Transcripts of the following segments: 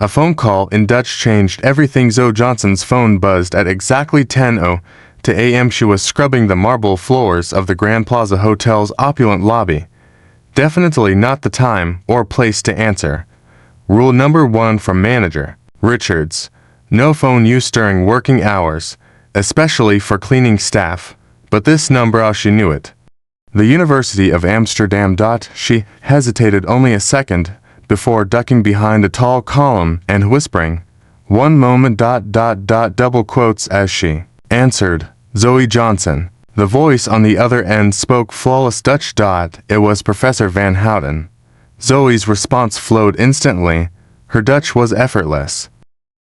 A phone call in Dutch changed everything. Zoe Johnson's phone buzzed at exactly 10:02 a.m. She was scrubbing the marble floors of the Grand Plaza Hotel's opulent lobby. Definitely not the time or place to answer. Rule number 1 from Manager Richards: no phone use during working hours, especially for cleaning staff. But this number, she knew it. The University of Amsterdam. She hesitated only a second before ducking behind a tall column and whispering, "One moment, double quotes," as she answered, "Zoe Johnson." The voice on the other end spoke flawless Dutch. It was Professor Van Houten. Zoe's response flowed instantly. Her Dutch was effortless.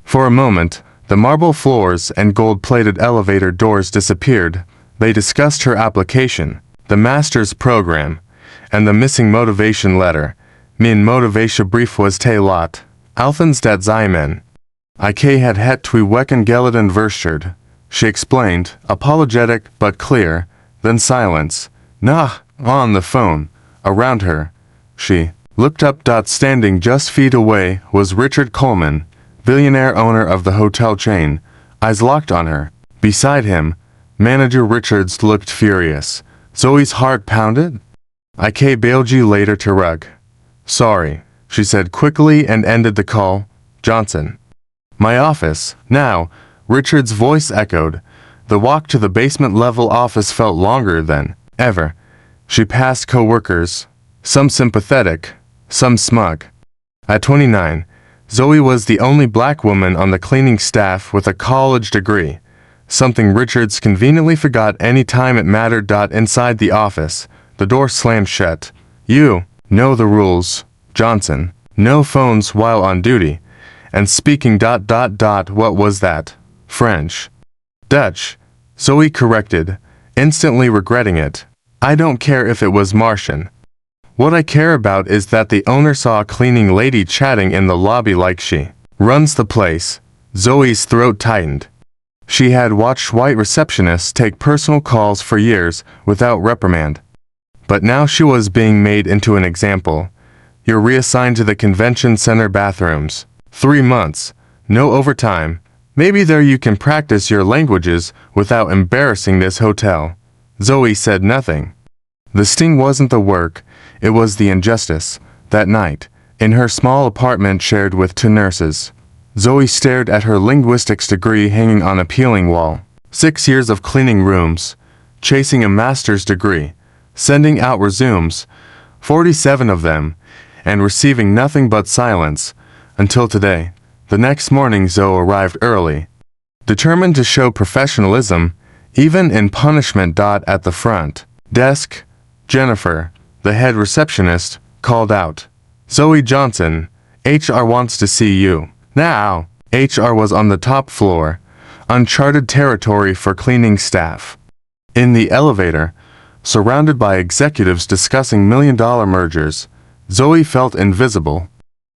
For a moment, the marble floors and gold-plated elevator doors disappeared. They discussed her application, the master's program, and the missing motivation letter. Min motivatiebrief was te laat. Althans dat zijn. Ik had het 2 weken geleden verstuurd, she explained, apologetic but clear. Then silence. Nah, on the phone. Around her. She looked up. Standing just feet away was Richard Coleman, billionaire owner of the hotel chain, eyes locked on her. Beside him, Manager Richards looked furious. Zoe's heart pounded. Ik bailed you later to rug. Sorry, she said quickly and ended the call. Johnson. My office, now, Richard's voice echoed. The walk to the basement-level office felt longer than ever. She passed co-workers, some sympathetic, some smug. At 29, Zoe was the only black woman on the cleaning staff with a college degree, something Richards conveniently forgot any time it mattered. Inside the office, the door slammed shut. You know the rules, Johnson. No phones while on duty. And speaking. What was that? French. Dutch. Zoe corrected, instantly regretting it. I don't care if it was Martian. What I care about is that the owner saw a cleaning lady chatting in the lobby like she runs the place. Zoe's throat tightened. She had watched white receptionists take personal calls for years without reprimand. But now she was being made into an example. You're reassigned to the convention center bathrooms. 3 months. No overtime. Maybe there you can practice your languages without embarrassing this hotel. Zoe said nothing. The sting wasn't the work, it was the injustice. That night, in her small apartment shared with 2 nurses, Zoe stared at her linguistics degree hanging on a peeling wall. 6 years of cleaning rooms, chasing a master's degree, sending out resumes, 47 of them, and receiving nothing but silence, until today. The next morning Zoe arrived early, determined to show professionalism, even in punishment. At the front desk, Jennifer, the head receptionist, called out, Zoe Johnson, HR wants to see you. Now, HR was on the top floor, uncharted territory for cleaning staff. In the elevator, surrounded by executives discussing million-dollar mergers, Zoe felt invisible.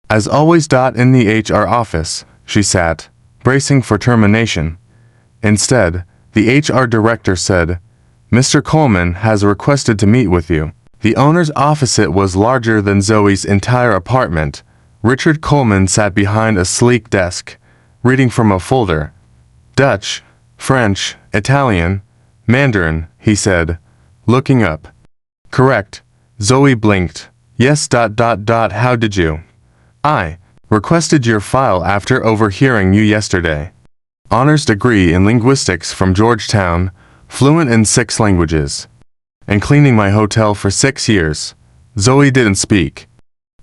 As always. In the HR office, she sat, bracing for termination. Instead, the HR director said, Mr. Coleman has requested to meet with you. The owner's office was larger than Zoe's entire apartment. Richard Coleman sat behind a sleek desk, reading from a folder. Dutch, French, Italian, Mandarin, he said, looking up. Correct. Zoe blinked. Yes. How did you? I requested your file after overhearing you yesterday. Honors degree in linguistics from Georgetown, fluent in 6 languages. And cleaning my hotel for 6 years. Zoe didn't speak.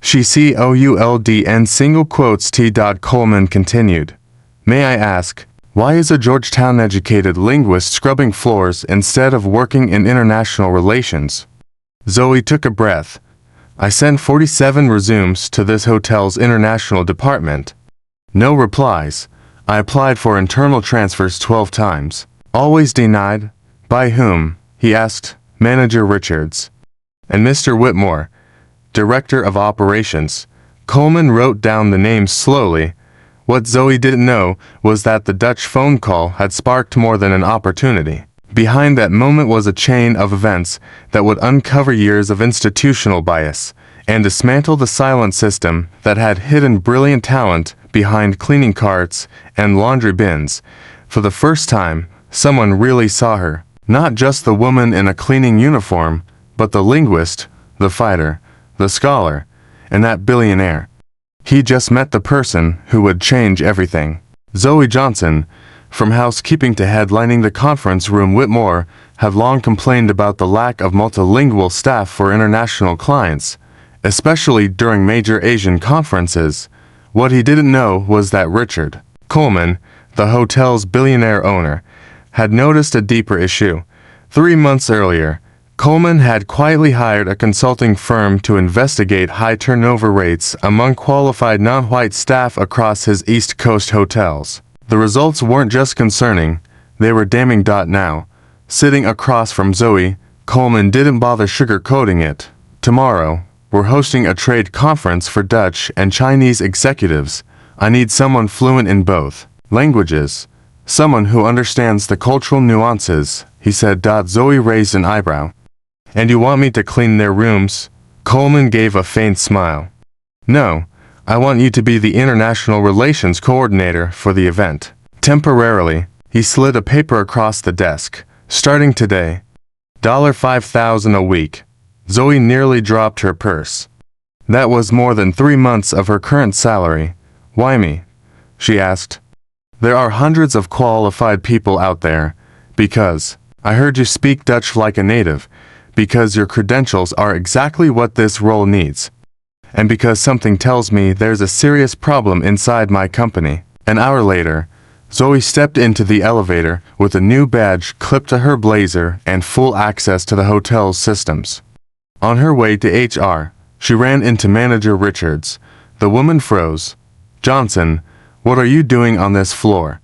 She could in single quotes T. Coleman continued. May I ask, why is a Georgetown-educated linguist scrubbing floors instead of working in international relations? Zoe took a breath. I sent 47 resumes to this hotel's international department. No replies. I applied for internal transfers 12 times. Always denied. By whom? He asked Manager Richards. And Mr. Whitmore, Director of Operations. Coleman wrote down the names slowly. What Zoe didn't know was that the Dutch phone call had sparked more than an opportunity. Behind that moment was a chain of events that would uncover years of institutional bias and dismantle the silent system that had hidden brilliant talent behind cleaning carts and laundry bins. For the first time, someone really saw her. Not just the woman in a cleaning uniform, but the linguist, the fighter, the scholar, and that billionaire. He just met the person who would change everything. Zoe Johnson, from housekeeping to headlining the conference room, Whitmore had long complained about the lack of multilingual staff for international clients, especially during major Asian conferences. What he didn't know was that Richard Coleman, the hotel's billionaire owner, had noticed a deeper issue. 3 months earlier, Coleman had quietly hired a consulting firm to investigate high turnover rates among qualified non-white staff across his East Coast hotels. The results weren't just concerning, they were damning. Now, sitting across from Zoe, Coleman didn't bother sugarcoating it. Tomorrow, we're hosting a trade conference for Dutch and Chinese executives. I need someone fluent in both languages. Someone who understands the cultural nuances, he said. Zoe raised an eyebrow. And you want me to clean their rooms? Coleman gave a faint smile. No, I want you to be the international relations coordinator for the event. Temporarily, he slid a paper across the desk. Starting today, $5,000 a week. Zoe nearly dropped her purse. That was more than 3 months of her current salary. Why me? She asked. There are hundreds of qualified people out there. Because I heard you speak Dutch like a native. Because your credentials are exactly what this role needs. And because something tells me there's a serious problem inside my company. An hour later, Zoe stepped into the elevator with a new badge clipped to her blazer and full access to the hotel's systems. On her way to HR, she ran into Manager Richards. The woman froze. Johnson, what are you doing on this floor?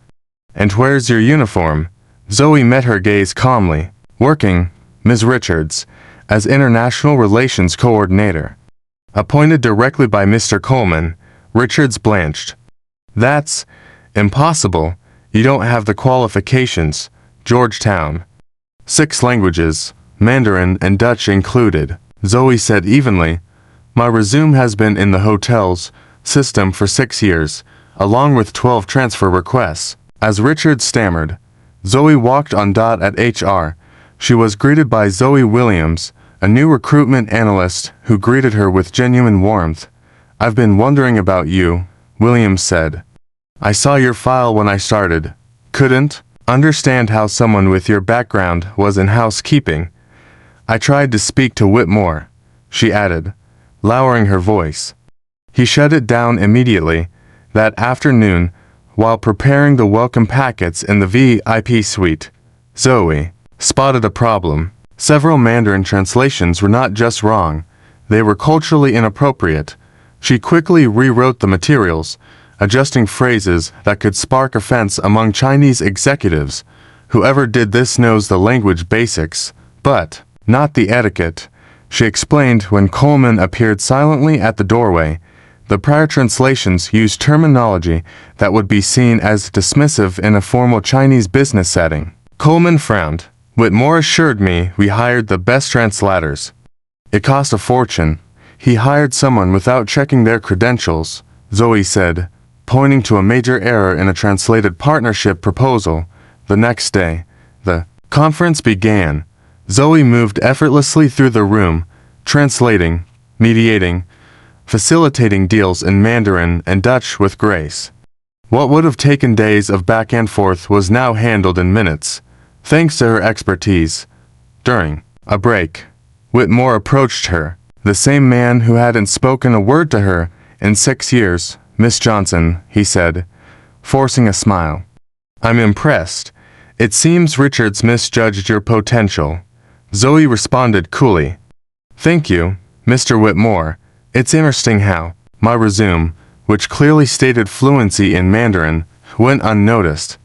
And where's your uniform? Zoe met her gaze calmly. Working, Ms. Richards, as International Relations Coordinator. Appointed directly by Mr. Coleman, Richards blanched. That's impossible. You don't have the qualifications. Georgetown. 6 languages, Mandarin and Dutch included. Zoe said evenly. My resume has been in the hotel's system for 6 years, along with 12 transfer requests. As Richards stammered, Zoe walked on. At HR, she was greeted by Zoe Williams, a new recruitment analyst who greeted her with genuine warmth. I've been wondering about you, Williams said. I saw your file when I started. Couldn't understand how someone with your background was in housekeeping. I tried to speak to Whitmore, she added, lowering her voice. He shut it down immediately. That afternoon, while preparing the welcome packets in the VIP suite, Zoe spotted a problem. Several Mandarin translations were not just wrong, they were culturally inappropriate. She quickly rewrote the materials, adjusting phrases that could spark offense among Chinese executives. Whoever did this knows the language basics, but not the etiquette, she explained when Coleman appeared silently at the doorway. The prior translations used terminology that would be seen as dismissive in a formal Chinese business setting. Coleman frowned. Whitmore assured me we hired the best translators. It cost a fortune. He hired someone without checking their credentials, Zoe said, pointing to a major error in a translated partnership proposal. The next day, the conference began. Zoe moved effortlessly through the room, translating, mediating, facilitating deals in Mandarin and Dutch with grace. What would have taken days of back and forth was now handled in minutes, thanks to her expertise. During a break, Whitmore approached her, the same man who hadn't spoken a word to her in 6 years. Miss Johnson, he said, forcing a smile. I'm impressed. It seems Richards misjudged your potential. Zoe responded coolly. Thank you, Mr. Whitmore. It's interesting how my resume, which clearly stated fluency in Mandarin, went unnoticed.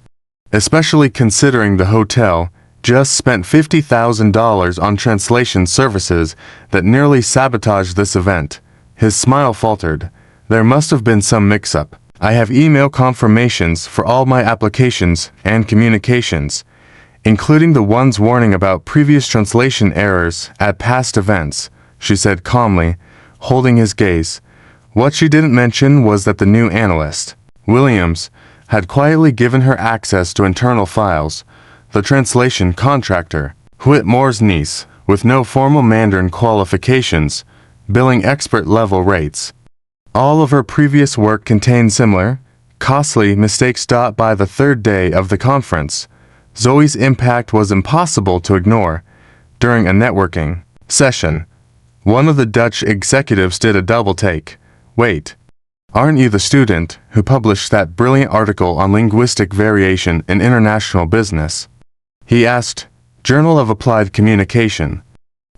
Especially considering the hotel just spent $50,000 on translation services that nearly sabotaged this event. His smile faltered. There must have been some mix-up. I have email confirmations for all my applications and communications, including the ones warning about previous translation errors at past events, she said calmly, holding his gaze. What she didn't mention was that the new analyst, Williams, had quietly given her access to internal files, the translation contractor, Whitmore's niece, with no formal Mandarin qualifications, billing expert-level rates. All of her previous work contained similar, costly mistakes. By the third day of the conference, Zoe's impact was impossible to ignore. During a networking session, one of the Dutch executives did a double take. "Wait, aren't you the student who published that brilliant article on linguistic variation in international business?" he asked. Journal of Applied Communication.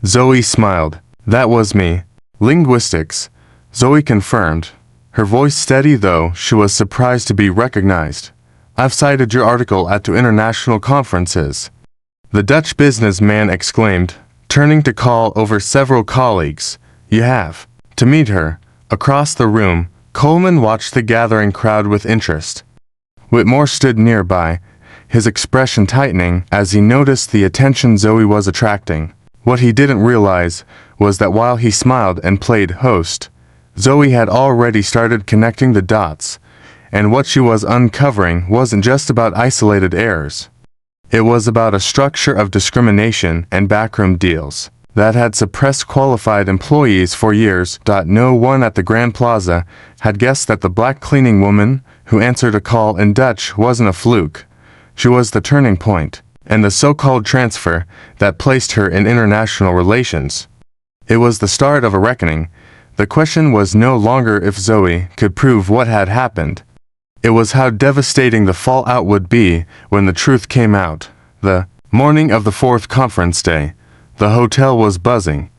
Zoe smiled. "That was me." "Linguistics," Zoe confirmed, her voice steady though she was surprised to be recognized. "I've cited your article at 2 international conferences." The Dutch businessman exclaimed, turning to call over several colleagues. "You have." To meet her, across the room, Coleman watched the gathering crowd with interest. Whitmore stood nearby, his expression tightening as he noticed the attention Zoe was attracting. What he didn't realize was that while he smiled and played host, Zoe had already started connecting the dots, and what she was uncovering wasn't just about isolated errors. It was about a structure of discrimination and backroom deals that had suppressed qualified employees for years. No one at the Grand Plaza had guessed that the black cleaning woman who answered a call in Dutch wasn't a fluke. She was the turning point, and the so-called transfer that placed her in international relations. It was the start of a reckoning. The question was no longer if Zoe could prove what had happened. It was how devastating the fallout would be when the truth came out. The morning of the 4th conference day, the hotel was buzzing.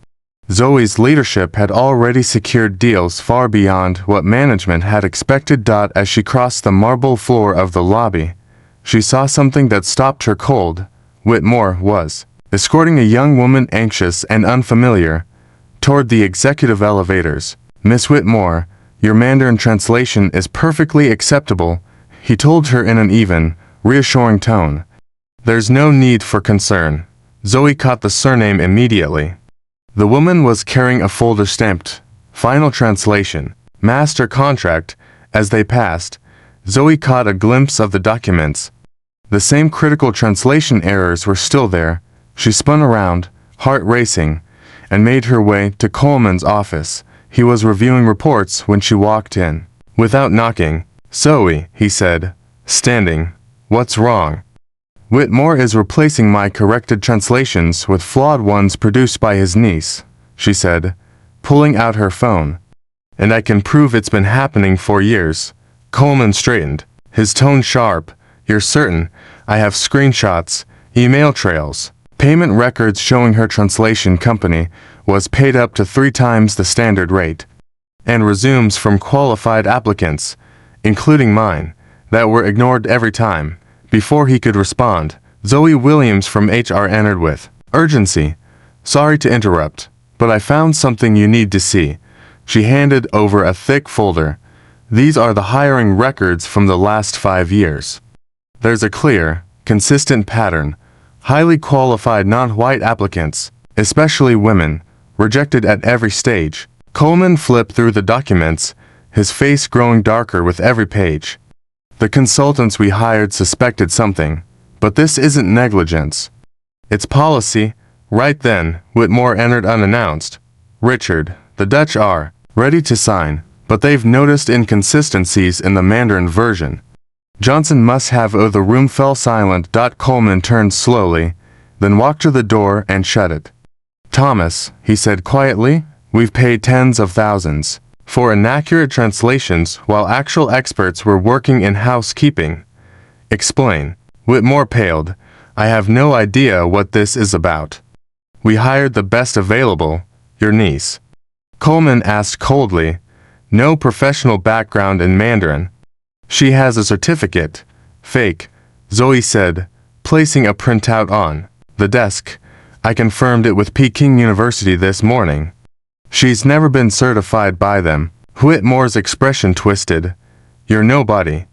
Zoe's leadership had already secured deals far beyond what management had expected. As she crossed the marble floor of the lobby, she saw something that stopped her cold. Whitmore was escorting a young woman, anxious and unfamiliar, toward the executive elevators. "Miss Whitmore, your Mandarin translation is perfectly acceptable," he told her in an even, reassuring tone. "There's no need for concern." Zoe caught the surname immediately. The woman was carrying a folder stamped, "Final Translation, Master Contract." As they passed, Zoe caught a glimpse of the documents. The same critical translation errors were still there. She spun around, heart racing, and made her way to Coleman's office. He was reviewing reports when she walked in. Without knocking, "Zoe," he said, standing, "what's wrong?" "Whitmore is replacing my corrected translations with flawed ones produced by his niece," she said, pulling out her phone. "And I can prove it's been happening for years." Coleman straightened, his tone sharp. "You're certain?" "I have screenshots, email trails, payment records showing her translation company was paid up to 3 times the standard rate, and resumes from qualified applicants, including mine, that were ignored every time." Before he could respond, Zoe Williams from HR entered with urgency. "Sorry to interrupt, but I found something you need to see." She handed over a thick folder. "These are the hiring records from the last 5 years. There's a clear, consistent pattern. Highly qualified non-white applicants, especially women, rejected at every stage." Coleman flipped through the documents, his face growing darker with every page. "The consultants we hired suspected something, but this isn't negligence. It's policy." Right then, Whitmore entered unannounced. "Richard, the Dutch are ready to sign, but they've noticed inconsistencies in the Mandarin version." Johnson must have. Oh, the room fell silent. Coleman turned slowly, then walked to the door and shut it. "Thomas," he said quietly, "we've paid tens of thousands for inaccurate translations while actual experts were working in housekeeping." "Explain." Whitmore paled. "I have no idea what this is about." "We hired the best available, your niece." Coleman asked coldly. "No professional background in Mandarin." "She has a certificate." "Fake," Zoe said, placing a printout on the desk. "I confirmed it with Peking University this morning. She's never been certified by them." Whitmore's expression twisted. "You're nobody.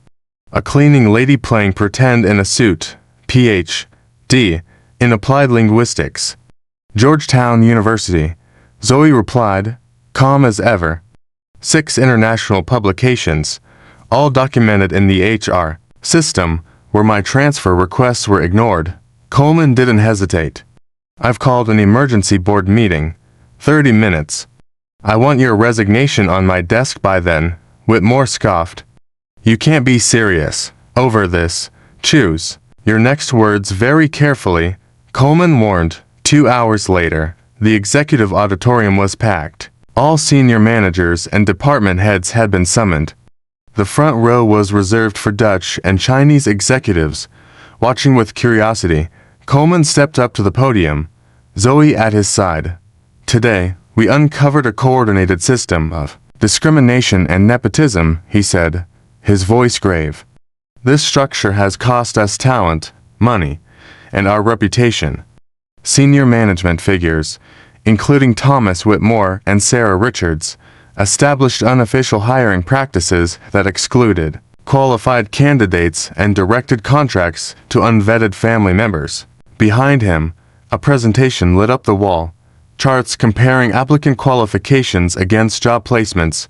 A cleaning lady playing pretend in a suit, Ph.D. in applied linguistics. Georgetown University." Zoe replied, calm as ever. 6 international publications, all documented in the HR system, where my transfer requests were ignored. Coleman didn't hesitate. I've called an emergency board meeting. 30 minutes. I want your resignation on my desk by then, Whitmore scoffed. You can't be serious over this. Choose your next words very carefully, Coleman warned. 2 hours later, the executive auditorium was packed. All senior managers and department heads had been summoned. The front row was reserved for Dutch and Chinese executives. Watching with curiosity, Coleman stepped up to the podium, Zoe at his side. Today, we uncovered a coordinated system of discrimination and nepotism, he said, his voice grave. This structure has cost us talent, money, and our reputation. Senior management figures, including Thomas Whitmore and Sarah Richards, established unofficial hiring practices that excluded qualified candidates and directed contracts to unvetted family members. Behind him, a presentation lit up the wall, charts comparing applicant qualifications against job placements,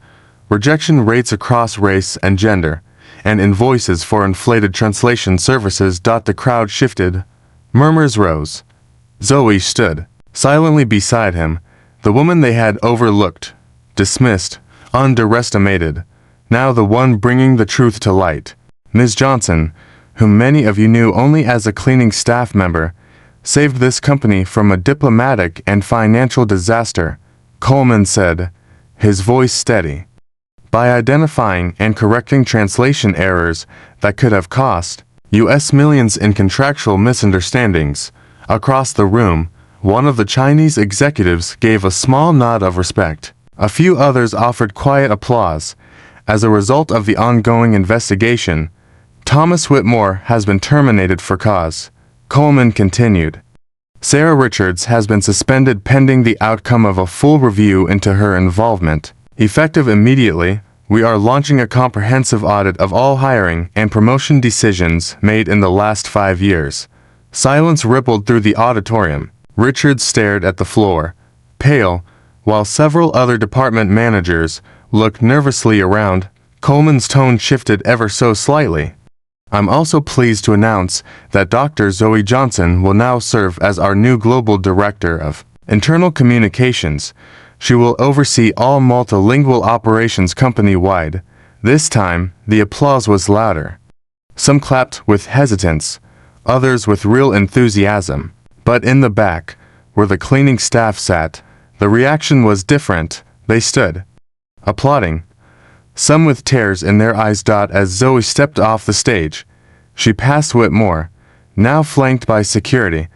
rejection rates across race and gender, and invoices for inflated translation services. The crowd shifted. Murmurs rose. Zoe stood silently beside him, the woman they had overlooked, dismissed, underestimated, now the one bringing the truth to light. Ms. Johnson, whom many of you knew only as a cleaning staff member, saved this company from a diplomatic and financial disaster, Coleman said, his voice steady. By identifying and correcting translation errors that could have cost U.S. millions in contractual misunderstandings. Across the room, one of the Chinese executives gave a small nod of respect. A few others offered quiet applause. As a result of the ongoing investigation, Thomas Whitmore has been terminated for cause. Coleman continued. Sarah Richards has been suspended pending the outcome of a full review into her involvement. Effective immediately, we are launching a comprehensive audit of all hiring and promotion decisions made in the last 5 years. Silence rippled through the auditorium. Richards stared at the floor, pale, while several other department managers looked nervously around. Coleman's tone shifted ever so slightly. I'm also pleased to announce that Dr. Zoe Johnson will now serve as our new Global Director of Internal Communications. She will oversee all multilingual operations company-wide. This time, the applause was louder. Some clapped with hesitance, others with real enthusiasm. But in the back, where the cleaning staff sat, the reaction was different. They stood, applauding, some with tears in their eyes. As Zoe stepped off the stage, she passed Whitmore, now flanked by security.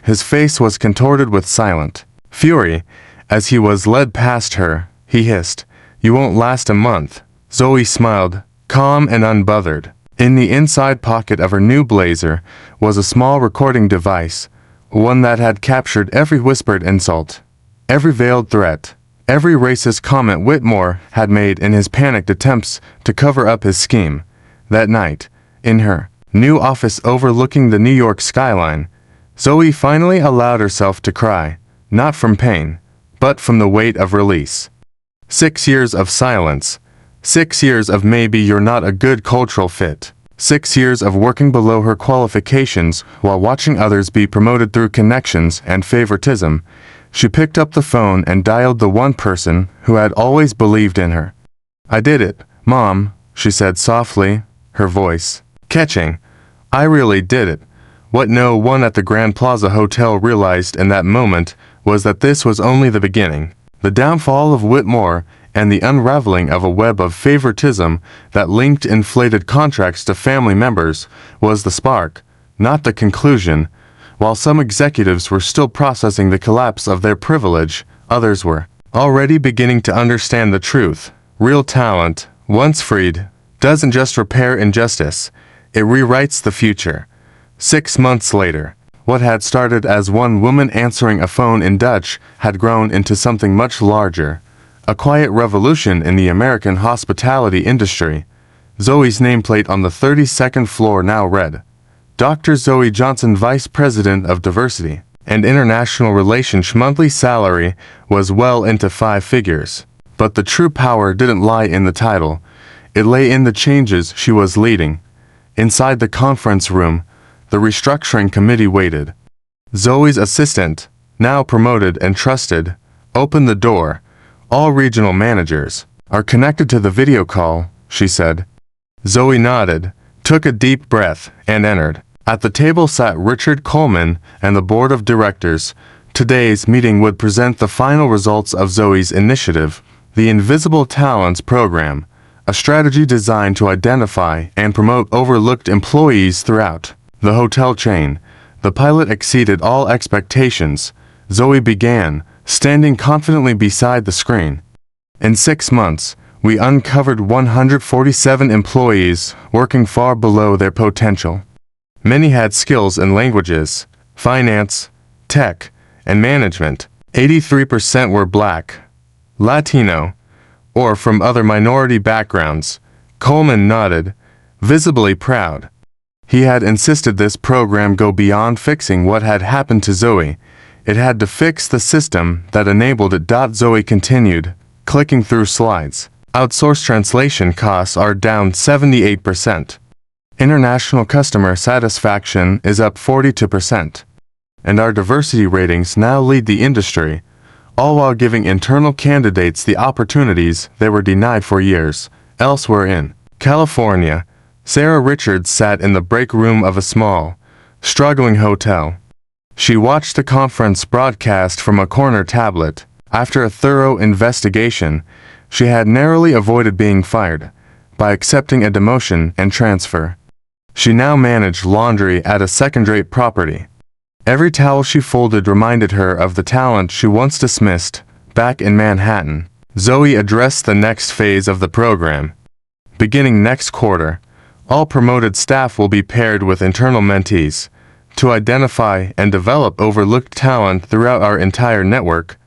His face was contorted with silent fury. As he was led past her, he hissed, "You won't last a month." Zoe smiled, calm and unbothered. In the inside pocket of her new blazer was a small recording device, one that had captured every whispered insult, every veiled threat, every racist comment Whitmore had made in his panicked attempts to cover up his scheme. That night, in her new office overlooking the New York skyline, Zoe finally allowed herself to cry, not from pain, but from the weight of release. 6 years of silence. 6 years of maybe you're not a good cultural fit. 6 years of working below her qualifications while watching others be promoted through connections and favoritism. She picked up the phone and dialed the one person who had always believed in her. "I did it, Mom," she said softly, her voice catching. "I really did it." What no one at the Grand Plaza Hotel realized in that moment was that this was only the beginning. The downfall of Whitmore and the unraveling of a web of favoritism that linked inflated contracts to family members was the spark, not the conclusion. While some executives were still processing the collapse of their privilege, others were already beginning to understand the truth. Real talent, once freed, doesn't just repair injustice, it rewrites the future. 6 months later, what had started as one woman answering a phone in Dutch had grown into something much larger. A quiet revolution in the American hospitality industry. Zoe's nameplate on the 32nd floor now read, Dr. Zoe Johnson, Vice President of Diversity and International Relations. Monthly salary was well into 5 figures. But the true power didn't lie in the title. It lay in the changes she was leading. Inside the conference room, the restructuring committee waited. Zoe's assistant, now promoted and trusted, opened the door. All regional managers are connected to the video call, she said. Zoe nodded, took a deep breath, and entered. At the table sat Richard Coleman and the board of directors. Today's meeting would present the final results of Zoe's initiative, the Invisible Talents Program, a strategy designed to identify and promote overlooked employees throughout the hotel chain. The pilot exceeded all expectations. Zoe began, standing confidently beside the screen. In 6 months, we uncovered 147 employees working far below their potential. Many had skills in languages, finance, tech, and management. 83% were Black, Latino, or from other minority backgrounds. Coleman nodded, visibly proud. He had insisted this program go beyond fixing what had happened to Zoe. It had to fix the system that enabled it. Zoe continued, clicking through slides. Outsourced translation costs are down 78%. International customer satisfaction is up 42%. And our diversity ratings now lead the industry, all while giving internal candidates the opportunities they were denied for years. Elsewhere in California, Sarah Richards sat in the break room of a small, struggling hotel. She watched the conference broadcast from a corner tablet. After a thorough investigation, she had narrowly avoided being fired by accepting a demotion and transfer. She now managed laundry at a second-rate property. Every towel she folded reminded her of the talent she once dismissed back in Manhattan. Zoe addressed the next phase of the program. Beginning next quarter, all promoted staff will be paired with internal mentees to identify and develop overlooked talent throughout our entire network.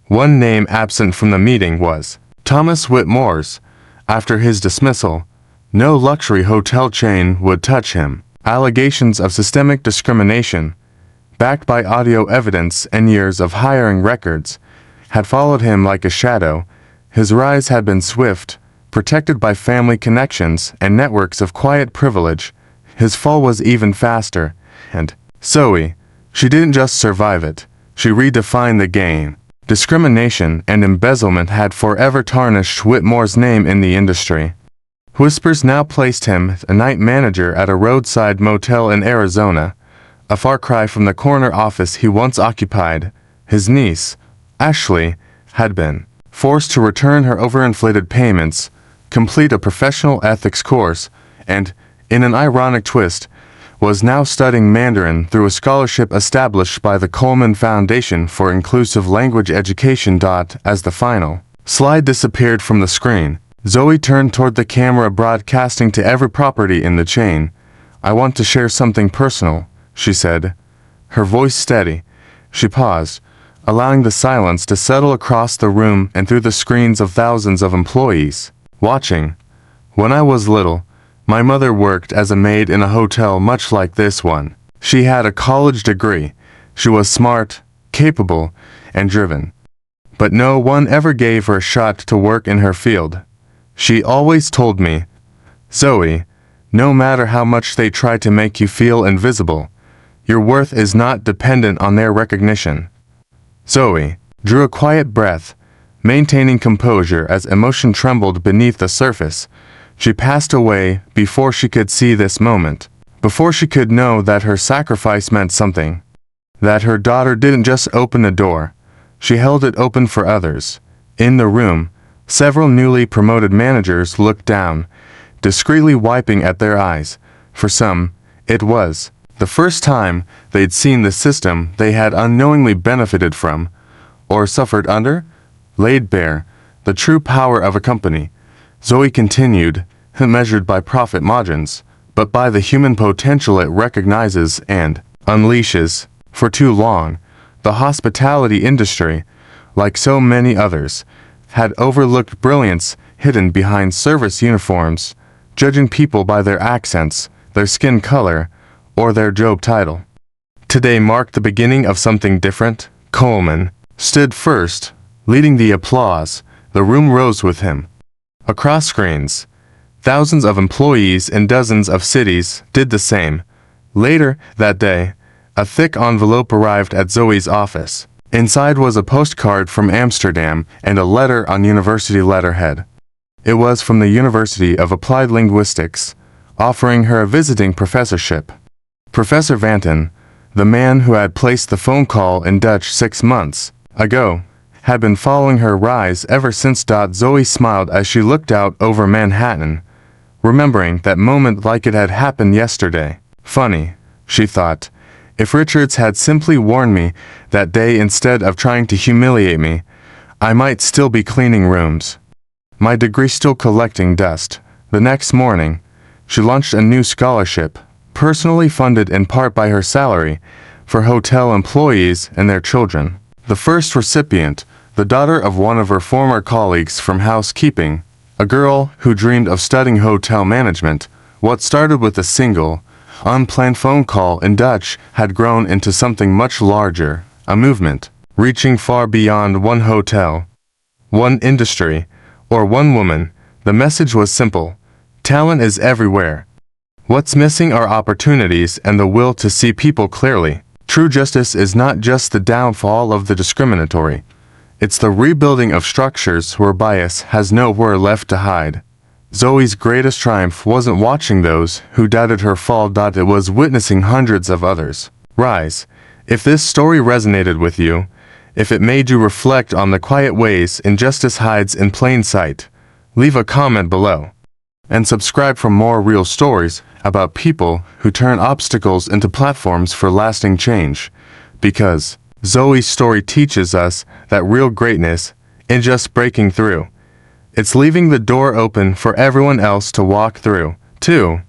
One name absent from the meeting was Thomas Whitmore's. After his dismissal, no luxury hotel chain would touch him. Allegations of systemic discrimination, backed by audio evidence and years of hiring records, had followed him like a shadow. His rise had been swift, protected by family connections and networks of quiet privilege. His fall was even faster. And Zoe, she didn't just survive it, she redefined the game. Discrimination and embezzlement had forever tarnished Whitmore's name in the industry. Whispers now placed him a night manager at a roadside motel in Arizona, a far cry from the corner office he once occupied. His niece, Ashley, had been forced to return her overinflated payments, complete a professional ethics course, and, in an ironic twist, was now studying Mandarin through a scholarship established by the Coleman Foundation for Inclusive Language Education. As the final slide disappeared from the screen, Zoe turned toward the camera broadcasting to every property in the chain. "I want to share something personal," she said, her voice steady. She paused, allowing the silence to settle across the room and through the screens of thousands of employees watching. "When I was little, my mother worked as a maid in a hotel much like this one. She had a college degree. She was smart, capable, and driven. But no one ever gave her a shot to work in her field. She always told me, 'Zoe, no matter how much they try to make you feel invisible, your worth is not dependent on their recognition.'" Zoe drew a quiet breath, maintaining composure as emotion trembled beneath the surface. She passed away before she could see this moment, before she could know that her sacrifice meant something, that her daughter didn't just open a door, she held it open for others. In the room, several newly promoted managers looked down, discreetly wiping at their eyes. For some, it was the first time they'd seen the system they had unknowingly benefited from, or suffered under, laid bare the true power of a company. Zoe continued, measured by profit margins, but by the human potential it recognizes and unleashes. For too long, the hospitality industry, like so many others, had overlooked brilliance hidden behind service uniforms, judging people by their accents, their skin color, or their job title. Today marked the beginning of something different. Coleman stood first, leading the applause. The room rose with him. Across screens, Thousands of employees in dozens of cities did the same. Later that day, a thick envelope arrived at Zoe's office. Inside was a postcard from Amsterdam and a letter on university letterhead. It was from the University of Applied Linguistics, offering her a visiting professorship. Professor Vanton, the man who had placed the phone call in Dutch 6 months ago, had been following her rise ever since. Zoe smiled as she looked out over Manhattan, remembering that moment like it had happened yesterday. Funny, she thought, if Richards had simply warned me that day instead of trying to humiliate me, I might still be cleaning rooms. My degree still collecting dust. The next morning, she launched a new scholarship, personally funded in part by her salary, for hotel employees and their children. The first recipient, the daughter of one of her former colleagues from housekeeping, a girl who dreamed of studying hotel management. What started with a single, unplanned phone call in Dutch had grown into something much larger, a movement, reaching far beyond one hotel, one industry, or one woman. The message was simple: talent is everywhere. What's missing are opportunities and the will to see people clearly. True justice is not just the downfall of the discriminatory. It's the rebuilding of structures where bias has nowhere left to hide. Zoe's greatest triumph wasn't watching those who doubted her fall. It was witnessing hundreds of others rise. If this story resonated with you, if it made you reflect on the quiet ways injustice hides in plain sight, leave a comment below. And subscribe for more real stories about people who turn obstacles into platforms for lasting change. Because Zoe's story teaches us that real greatness isn't just breaking through. It's leaving the door open for everyone else to walk through, too.